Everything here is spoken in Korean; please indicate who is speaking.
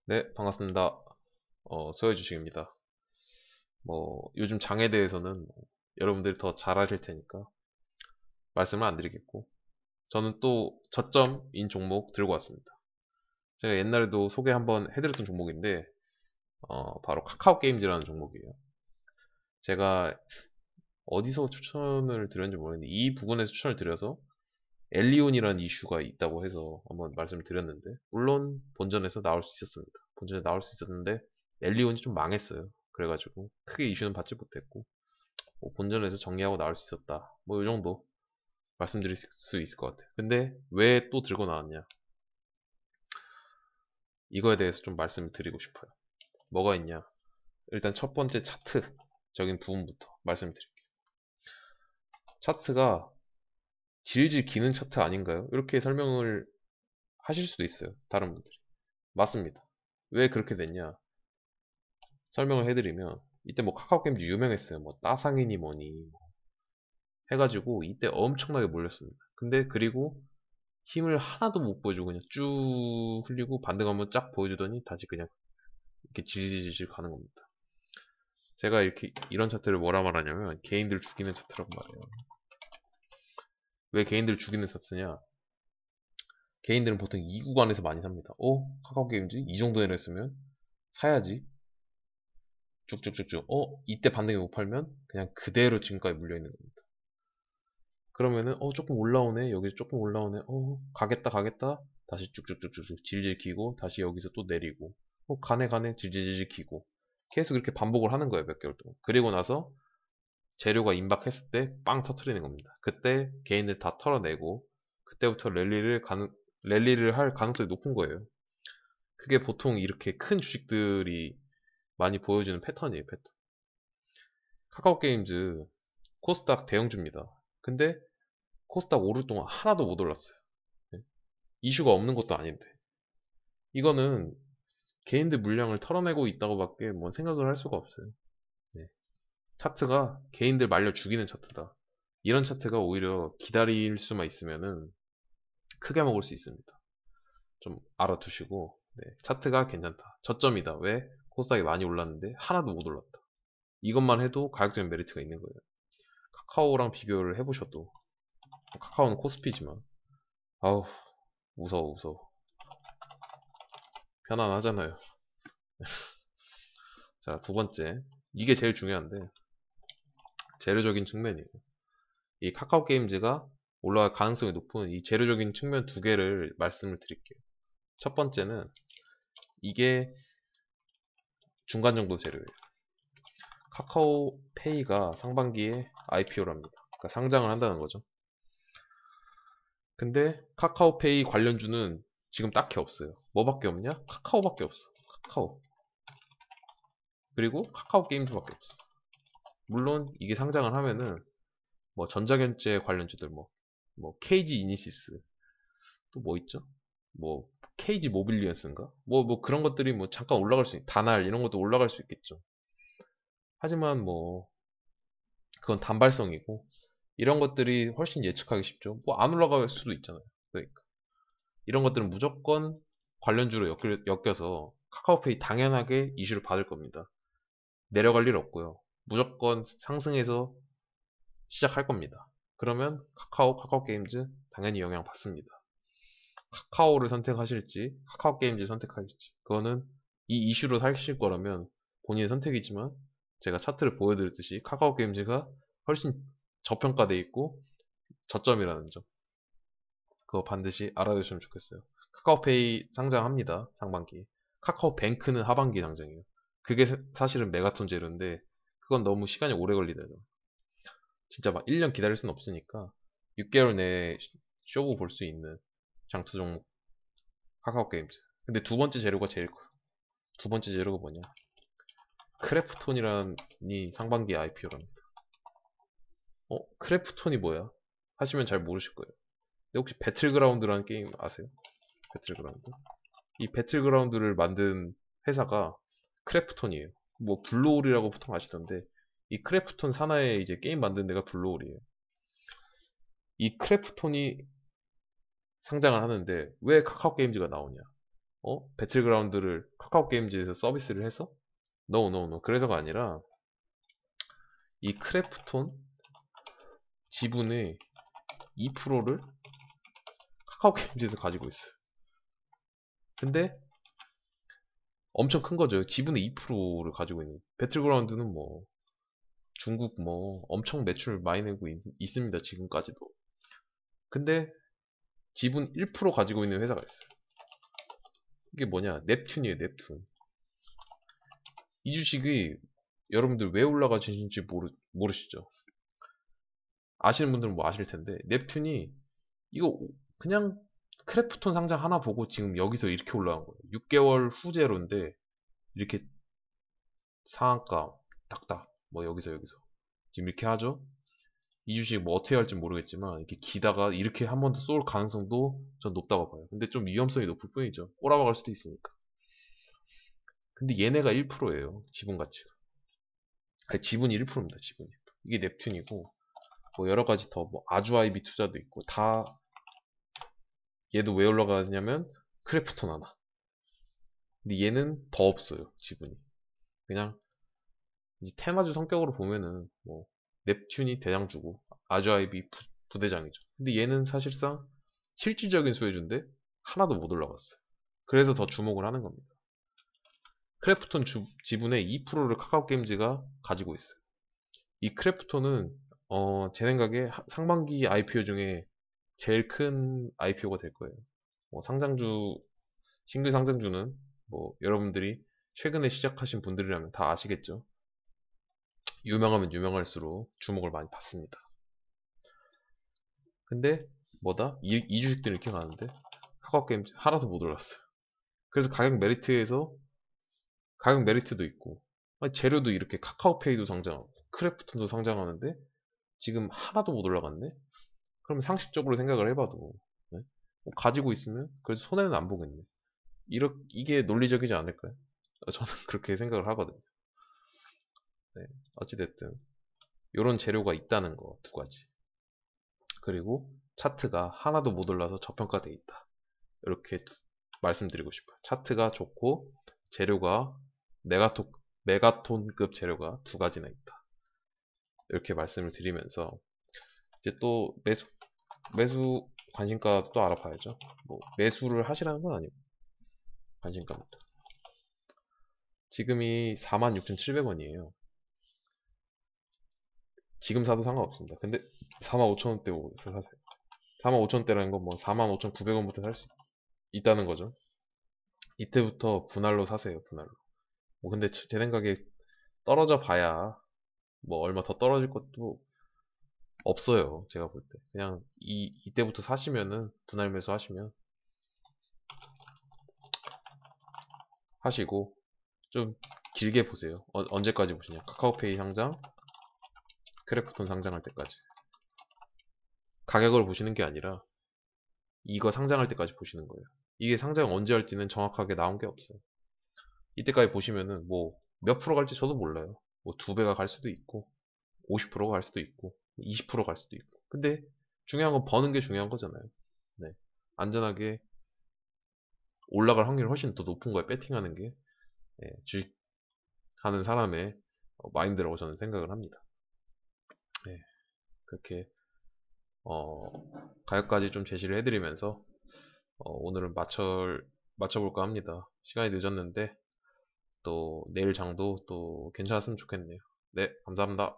Speaker 1: 네, 반갑습니다. 소여주식입니다. 요즘 장에 대해서는 여러분들이 더 잘 아실 테니까 말씀을 안 드리겠고, 저는 또 저점인 종목 들고 왔습니다. 제가 옛날에도 소개 한번 해드렸던 종목인데, 바로 카카오 게임즈라는 종목이에요. 제가 어디서 추천을 드렸는지 모르겠는데, 이 부분에서 추천을 드려서 엘리온이라는 이슈가 있다고 해서 한번 말씀을 드렸는데, 물론 본전에서 나올 수 있었습니다. 본전에 나올 수 있었는데, 엘리온이 좀 망했어요. 그래가지고 크게 이슈는 받지 못했고, 본전에서 정리하고 나올 수 있었다. 이 정도 말씀드릴 수 있을 것 같아요. 근데 왜 또 들고 나왔냐? 이거에 대해서 좀 말씀을 드리고 싶어요. 뭐가 있냐? 일단 첫 번째 차트적인 부분부터 말씀드릴게요. 차트가 질질 기는 차트 아닌가요? 이렇게 설명을 하실 수도 있어요. 다른 분들이. 맞습니다. 왜 그렇게 됐냐? 설명을 해드리면 이때 카카오 게임즈 유명했어요. 따상이니 뭐니 해가지고 이때 엄청나게 몰렸습니다. 근데 그리고 힘을 하나도 못 보여주고 그냥 쭉 흘리고 반등 한번 쫙 보여주더니 다시 그냥 이렇게 질질질 가는 겁니다. 제가 이렇게 이런 차트를 뭐라 말하냐면 개인들 죽이는 차트라고 말해요. 왜 개인들 죽이는 차트냐? 개인들은 보통 이 구간에서 많이 삽니다. 카카오 게임즈 이 정도 내렸으면 사야지. 쭉쭉쭉쭉. 이때 반등에 못 팔면 그냥 그대로 지금까지 물려 있는 겁니다. 그러면은 조금 올라오네. 여기서 조금 올라오네. 가겠다 가겠다. 다시 쭉쭉쭉쭉 질질 기고 다시 여기서 또 내리고 가네 질질질 기고 계속 이렇게 반복을 하는 거예요. 몇 개월 동안. 그리고 나서 재료가 임박했을 때 빵 터트리는 겁니다. 그때 개인들 다 털어내고 그때부터 랠리를 할 가능성이 높은 거예요. 그게 보통 이렇게 큰 주식들이 많이 보여주는 패턴이에요. 패턴. 카카오 게임즈 코스닥 대형주입니다. 근데 코스닥 오를 동안 하나도 못 올랐어요. 네. 이슈가 없는 것도 아닌데. 이거는 개인들 물량을 털어내고 있다고밖에 생각을 할 수가 없어요. 네. 차트가 개인들 말려 죽이는 차트다. 이런 차트가 오히려 기다릴 수만 있으면은 크게 먹을 수 있습니다. 좀 알아두시고 차트가 괜찮다. 저점이다. 왜? 코스닥이 많이 올랐는데 하나도 못 올랐다. 이것만 해도 가격적인 메리트가 있는 거예요. 카카오랑 비교를 해보셔도 카카오는 코스피지만 아우 무서워. 편안하잖아요. 자, 두 번째. 이게 제일 중요한데 재료적인 측면이에요. 이 카카오 게임즈가 올라갈 가능성이 높은 이 재료적인 측면 두 개를 말씀을 드릴게요. 첫 번째는 이게 중간 정도 재료예요. 카카오페이가 상반기에 IPO랍니다. 그러니까 상장을 한다는 거죠. 근데 카카오페이 관련주는 지금 딱히 없어요. 뭐밖에 없냐? 카카오밖에 없어. 카카오. 그리고 카카오 게임즈밖에 없어. 물론 이게 상장을 하면은 전자결제 관련주들 KG 이니시스 또 뭐 있죠? KG 모빌리언스인가? 그런 것들이 잠깐 올라갈 수 다날 이런 것도 올라갈 수 있겠죠. 하지만 그건 단발성이고 이런 것들이 훨씬 예측하기 쉽죠. 안 올라갈 수도 있잖아요. 그러니까 이런 것들은 무조건 관련주로 엮여서 카카오페이 당연하게 이슈를 받을 겁니다. 내려갈 일 없고요. 무조건 상승해서 시작할 겁니다. 그러면 카카오 게임즈 당연히 영향 받습니다. 카카오를 선택하실지 카카오 게임즈를 선택하실지 그거는 이 이슈로 사실 거라면 본인의 선택이지만 제가 차트를 보여드렸듯이 카카오 게임즈가 훨씬 저평가돼 있고 저점이라는 점 그거 반드시 알아두시면 좋겠어요. 카카오페이 상장합니다. 상반기. 카카오뱅크는 하반기 상장이에요. 그게 사실은 메가톤 재료인데 그건 너무 시간이 오래 걸리더라고요. 진짜 1년 기다릴 수는 없으니까 6개월 내에 쇼부 볼 수 있는 장투 종목 카카오 게임즈. 근데 두 번째 재료가 제일 커요. 두 번째 재료가 뭐냐? 크래프톤이라니 상반기 IPO랍니다. 크래프톤이 뭐야? 하시면 잘 모르실 거예요. 근데 혹시 배틀그라운드라는 게임 아세요? 배틀그라운드? 이 배틀그라운드를 만든 회사가 크래프톤이에요. 블루홀이라고 보통 아시던데 이 크래프톤 산하에 이제 게임 만든 데가 블루홀이에요. 이 크래프톤이 상장을 하는데 왜 카카오 게임즈가 나오냐? 배틀그라운드를 카카오 게임즈에서 서비스를 해서? No, no, no. 그래서가 아니라 이 크래프톤 지분의 2%를 카카오 게임즈에서 가지고 있어요. 근데 엄청 큰 거죠. 지분의 2%를 가지고 있는. 배틀그라운드는 뭐 중국 뭐 엄청 매출 많이 내고 있습니다. 지금까지도. 근데 지분 1% 가지고 있는 회사가 있어요. 이게 뭐냐? 넵튠이에요, 넵튠. 이 주식이 여러분들 왜 올라가시는지 모르시죠? 아시는 분들은 뭐 아실 텐데, 넵튠이 이거 그냥 크래프톤 상장 하나 보고 지금 여기서 이렇게 올라간 거예요. 6개월 후제로인데 이렇게 상한가 딱딱 뭐 여기서 지금 이렇게 하죠. 이 주식 뭐 어떻게 할지 모르겠지만 이렇게 기다가 이렇게 한 번 더 쏠 가능성도 전 높다고 봐요. 근데 좀 위험성이 높을 뿐이죠. 꼬라박을 수도 있으니까. 근데 얘네가 1%예요. 지분 가치가. 아니, 지분이 1%입니다. 지분이. 이게 넵튠이고 뭐 여러 가지 더 뭐 아주아이비 투자도 있고 다 얘도 왜 올라가냐면 크래프톤 하나. 근데 얘는 더 없어요. 지분이. 그냥 이제 테마주 성격으로 보면은 뭐 넵튠이 대장주고 아주아이비 부대장이죠. 근데 얘는 사실상 실질적인 수혜주인데 하나도 못 올라갔어요. 그래서 더 주목을 하는 겁니다. 크래프톤 지분의 2%를 카카오 게임즈가 가지고 있어요. 이 크래프톤은 제 생각에 상반기 IPO 중에 제일 큰 IPO가 될 거예요. 상장주 싱글 상장주는 뭐 여러분들이 최근에 시작하신 분들이라면 다 아시겠죠. 유명하면 유명할수록 주목을 많이 받습니다. 근데 뭐다? 이 주식들이 이렇게 가는데 카카오 게임즈 하나도 못 올랐어요. 그래서 가격 메리트도 있고 재료도 이렇게 카카오페이도 상장하고 크래프톤도 상장하는데 지금 하나도 못 올라갔네? 그럼 상식적으로 생각을 해봐도 네? 뭐 가지고 있으면 그래도 손해는 안 보겠네. 이게 논리적이지 않을까요? 저는 그렇게 생각을 하거든요. 네, 어찌됐든 이런 재료가 있다는 거 두 가지. 그리고 차트가 하나도 못 올라서 저평가돼 있다. 이렇게 말씀드리고 싶어요. 차트가 좋고 재료가 메가톤급 재료가 두 가지나 있다. 이렇게 말씀을 드리면서 이제 또 매수 관심가 또 알아봐야죠. 뭐 매수를 하시라는 건 아니고 관심가입니다. 지금이 46,700원이에요. 지금 사도 상관없습니다. 근데 45,000원대에서 사세요. 45,000원대라는 건 뭐 45,900원부터 살 수 있다는 거죠. 이때부터 분할로 사세요. 분할로. 뭐 근데 제 생각에 떨어져 봐야 뭐 얼마 더 떨어질 것도 없어요. 제가 볼 때. 그냥 이때부터 사시면은 분할 매수 하시고 좀 길게 보세요. 언제까지 보시냐. 카카오페이 상장, 크래프톤 상장할 때까지. 가격을 보시는 게 아니라 이거 상장할 때까지 보시는 거예요. 이게 상장 언제 할지는 정확하게 나온 게 없어요. 이때까지 보시면은 뭐 몇 프로 갈지 저도 몰라요. 뭐 2배가 갈 수도 있고 50%가 갈 수도 있고 20% 갈 수도 있고. 근데 중요한 건 버는 게 중요한 거잖아요. 네. 안전하게 올라갈 확률이 훨씬 더 높은 거예요. 배팅하는 게. 예, 주식하는 사람의 마인드라고 저는 생각을 합니다. 예, 그렇게 가격까지 좀 제시를 해드리면서 오늘은 맞춰볼까 합니다. 시간이 늦었는데 또 내일 장도 또 괜찮았으면 좋겠네요. 네, 감사합니다.